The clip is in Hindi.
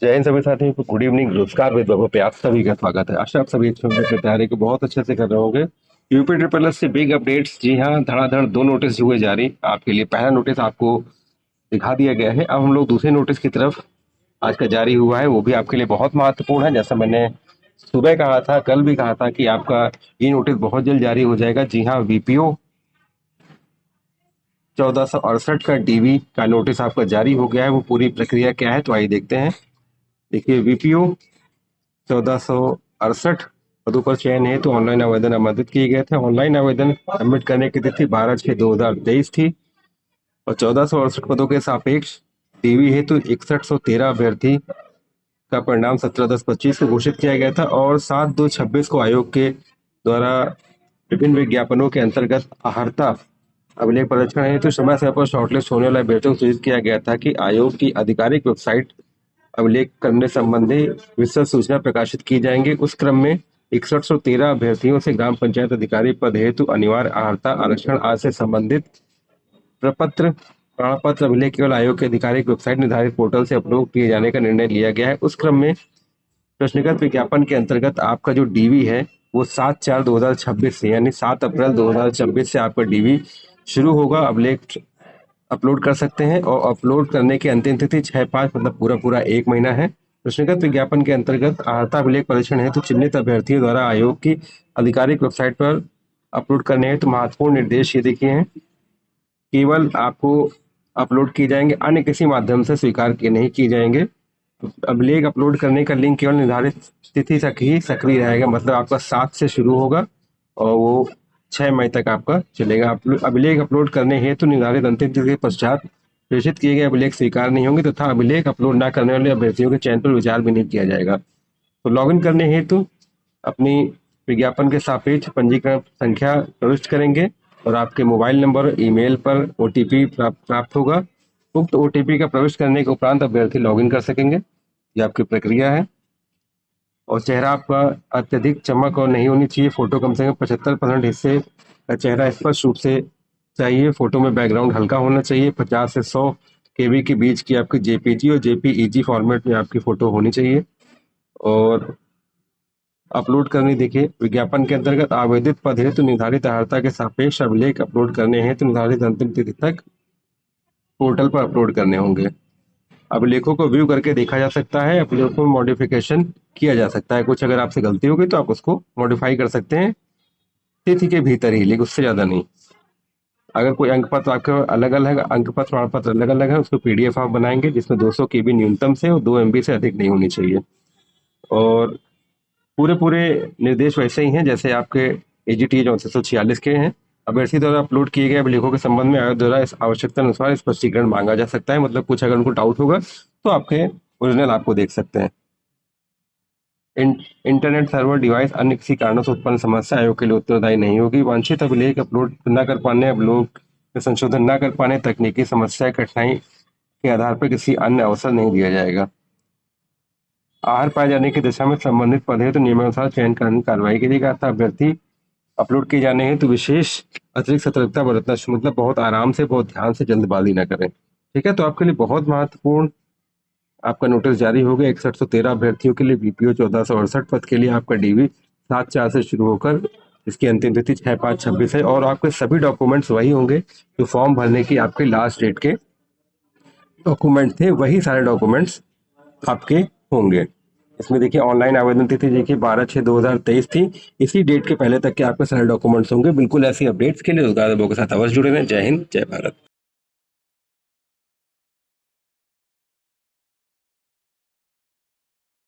जय हिंद सभी साथियों को। गुड इवनिंग, नमस्कार, वैभव पे आप सभी का स्वागत है। आशा आप सभी अच्छे होंगे, अपनी तैयारी को बहुत अच्छे से कर रहे होंगे। यूपी ट्रिपल एस से बिग अपडेट्स, जी हाँ, धड़ाधड़ दो नोटिस हुए जारी आपके लिए। पहला नोटिस आपको दिखा दिया गया है। अब हम लोग दूसरे नोटिस की तरफ आज का जारी हुआ है, वो भी आपके लिए बहुत महत्वपूर्ण है। जैसा मैंने सुबह कहा था, कल भी कहा था कि आपका ये नोटिस बहुत जल्द जारी हो जाएगा। जी हाँ, वीपीओ 1468 का डीवी का नोटिस आपका जारी हो गया है। वो पूरी प्रक्रिया क्या है तो आइए देखते हैं। देखिए, वीपीओ 1468 पदों पर चयन है तो ऑनलाइन आवेदन आमंत्रित किए गए थे। ऑनलाइन आवेदन सबमिट करने की तिथि 12/6/2023 थी और 1468 पदों के सापेक्ष डीवी हेतु 6113 अभ्यर्थी का परिणाम 17/10/25 को घोषित किया गया था और 7/2/26 को आयोग के द्वारा विभिन्न विज्ञापनों के अंतर्गत आहर्ता अभिलेख परीक्षण हेतु समय समय पर शॉर्टलिस्ट होने वाले अभ्यर्थियों को सूचित किया गया था कि आयोग की आधिकारिक वेबसाइट अभिलेख करने संबंधी विस्तृत सूचना प्रकाशित की जाएंगे। उस क्रम में 6113 अभ्यर्थियों से ग्राम पंचायत अधिकारी पद हेतु अनिवार्य अर्हता आरक्षण आज से संबंधित प्रपत्र प्रमाण पत्र अभिलेख केवल आयोग की आधिकारिक वेबसाइट निर्धारित पोर्टल से अपलोड किए जाने का निर्णय लिया गया है। उस क्रम में प्रश्नगत विज्ञापन के अंतर्गत आपका जो डीवी है वो 7/4/2026 से यानी 7 अप्रैल 2026 से आपका डीवी शुरू होगा। अभिलेख अपलोड कर सकते हैं और अपलोड करने की अंतिम तिथि 6/5 मतलब पूरा पूरा एक महीना है। प्रश्नगत विज्ञापन के अंतर्गत अर्हता अभिलेख परीक्षण हेतु चिन्हित अभ्यर्थियों द्वारा आयोग की आधिकारिक वेबसाइट पर अपलोड करने हेतु महत्वपूर्ण निर्देश ये देखिए हैं। केवल आपको अपलोड किए जाएंगे, अन्य किसी माध्यम से स्वीकार किए नहीं किए जाएंगे। अभिलेख अपलोड करने का लिंक केवल निर्धारित तिथि तक ही सक्रिय रहेगा, मतलब आपका 7 से शुरू होगा और वो 6 मई तक आपका चलेगा। अभिलेख अपलोड करने हेतु निर्धारित अंतिम तिथि के पश्चात प्रेषित किए गए अभिलेख स्वीकार नहीं होंगे तथा अभिलेख अपलोड न करने वाले अभ्यर्थियों के चयन पर विचार भी नहीं किया जाएगा। तो लॉगिन करने हेतु अपनी विज्ञापन के सापेक्ष पंजीकरण संख्या प्रविष्ट करेंगे और आपके मोबाइल नंबर और ईमेल पर ओटीपी प्राप्त होगा। उक्त ओटीपी का प्रविष्ट करने के उपरांत अभ्यर्थी लॉगिन कर सकेंगे। ये आपकी प्रक्रिया है। और चेहरा आपका अत्यधिक चमक और नहीं होनी चाहिए। फोटो कम से कम 75% हिस्से का चेहरा स्पष्ट रूप से चाहिए। फोटो में बैकग्राउंड हल्का होना चाहिए। 50 से 100 केबी के बीच की आपकी जेपीजी और जेपीईजी फॉर्मेट में आपकी फोटो होनी चाहिए। और अपलोड करने, देखिए, विज्ञापन के अंतर्गत आवेदित पद हेतु निर्धारित अर्हता के सापेक्ष अभिलेख अपलोड करने हेतु निर्धारित अंतिम तिथि तक पोर्टल पर अपलोड करने होंगे। अभिलेखों को व्यू करके देखा जा सकता है। अभिलेखों में मॉडिफिकेशन किया जा सकता है। कुछ अगर आपसे गलती हो गई तो आप उसको मॉडिफाई कर सकते हैं तिथि के भीतर ही, लेकिन उससे ज्यादा नहीं। अगर कोई अंक पत्र आपके अलग अलग अंक पत्र प्रमाण पत्र अलग अलग है, उसको पीडीएफ आप बनाएंगे जिसमें 200 केबी न्यूनतम से और 2 MB से अधिक नहीं होनी चाहिए। और पूरे पूरे निर्देश वैसे ही हैं जैसे आपके एजीटी 3446 के हैं। अभ्यर्थी द्वारा अपलोड किए गए अभिलेखों के संबंध में आयोग द्वारा इस आवश्यकता अनुसार स्पष्टीकरण मांगा जा सकता है। मतलब कुछ अगर उनको डाउट होगा तो आपके ओरिजिनल आपको देख सकते हैं। इंटरनेट सर्वर डिवाइस अन्य किसी कारणों से उत्पन्न समस्या आयोग के लिए उत्तरदायी नहीं होगी। वांछित अभिलेख अपलोड न कर पाने, अभिलेख में संशोधन न कर पाने, तकनीकी समस्या कठिनाई के आधार पर किसी अन्य अवसर नहीं दिया जाएगा। आहर पाए जाने की दिशा में संबंधित पद है तो नियमानुसार चयन कानूनी कार्रवाई की जाएगी। अर्थात अभ्यर्थी अपलोड किए जाने हैं तो विशेष अतिरिक्त सतर्कता बरतना, मतलब बहुत आराम से, बहुत ध्यान से, जल्दबाजी न करें। ठीक है, तो आपके लिए बहुत महत्वपूर्ण आपका नोटिस जारी हो गया। 6113 अभ्यर्थियों के लिए बीपीओ 1468 पद के लिए आपका डीवी 7/4 से शुरू होकर इसकी अंतिम तिथि 6/5/26 है और आपके सभी डॉक्यूमेंट्स वही होंगे जो फॉर्म भरने की आपके लास्ट डेट के डॉक्यूमेंट थे, वही सारे डॉक्यूमेंट्स आपके होंगे। इसमें देखिए ऑनलाइन आवेदन तिथि देखिए 12/6/2023 थी। इसी डेट के पहले तक के आपके सारे डॉक्यूमेंट्स होंगे। बिल्कुल ऐसी अपडेट्स के लिए रोजगार के साथ अवश्य जुड़े रहें। जय हिंद, जय भारत।